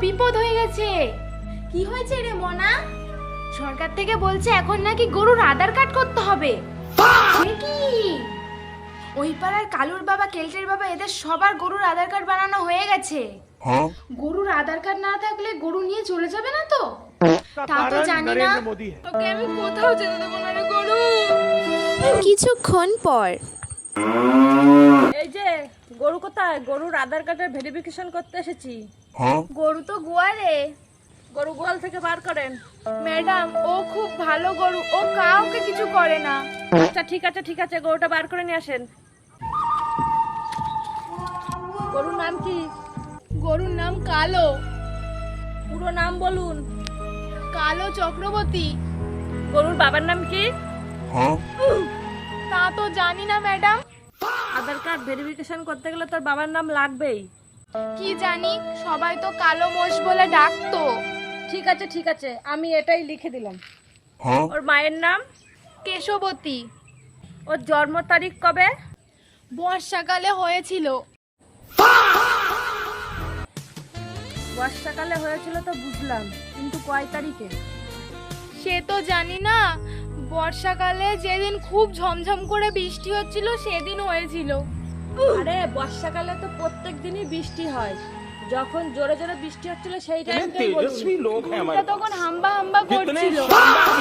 বিপদ হয়ে গেছে। কি হয়েছে রে মনা? সরকার থেকে বলছে এখন নাকি গরুর আধার কার্ড করতে হবে। সে কি? ওই পাড়ার কালুর বাবা, কেলটের বাবা, এদের সবার গরুর আধার কার্ড বানানো হয়ে গেছে। গরুর আধার কার্ড না থাকলে গরু নিয়ে চলে যাবে না তো? তা তো জানি না। তোকে আমি কোথাও যেতে দেবো না রে গরু। কিছুক্ষণ পর এই যে গরু কোথায়? গরুর আধার কার্ডের ভেরিফিকেশন করতে এসেছি। গরু তো গোয়ালে। গরু গোয়াল থেকে বার করেন। ম্যাডাম, ও খুব ভালো গরু, ও কাউকে কিছু করে না। আচ্ছা ঠিক আছে, গরুটা বার করে নিয়ে আসেন। গরুর নাম কি? গরুর নাম কালো। পুরো নাম বলুন। কালো চক্রবর্তী। গরুর বাবার নাম কি? তা তো জানি না ম্যাডাম। আধার কার্ড ভেরিফিকেশন করতে গেলে তোর বাবার নাম লাগবেই। কি জানি, সবাই তো কালো মোষ বলে ডাকতো। ঠিক আছে, আমি এটাই লিখে দিলাম। ওর মায়ের নাম? কেশবতী। ওর জন্ম তারিখ কবে? বর্ষাকালে হয়েছিল। বর্ষাকালে হয়েছিল তো বুঝলাম, কিন্তু কয় তারিখে? সে তো জানি না। বর্ষাকালে যেদিন খুব ঝমঝম করে বৃষ্টি হচ্ছিল সেদিন হয়েছিল। আরে বর্ষাকালে তো প্রত্যেক দিনই বৃষ্টি হয়। যখন জোরে জোরে বৃষ্টি হচ্ছিল সেই টাইমটাই বলুন। এটা তখন হাম্বা হাম্বা করছিল।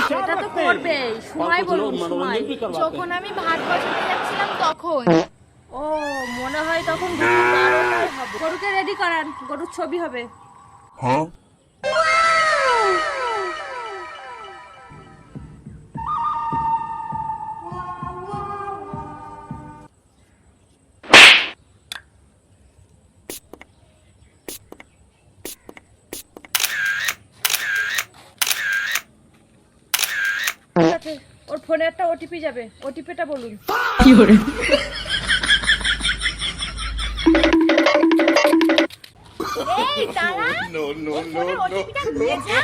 সেটা তো করবে, সময় বলুন সময়। যখন আমি ভাত বসাতে যাচ্ছিলাম তখন। ও মনে হয় তখন দুপুর 12টায় হবে। গরুকে রেডি করান, গরুর ছবি হবে। ঠিক আছে, ওর ফোনে একটা ওটিপি যাবে, ওটিপিটা বলুন। এই দাঁড়া, ওর ফোনের ওটিপিটা নিয়ে যা।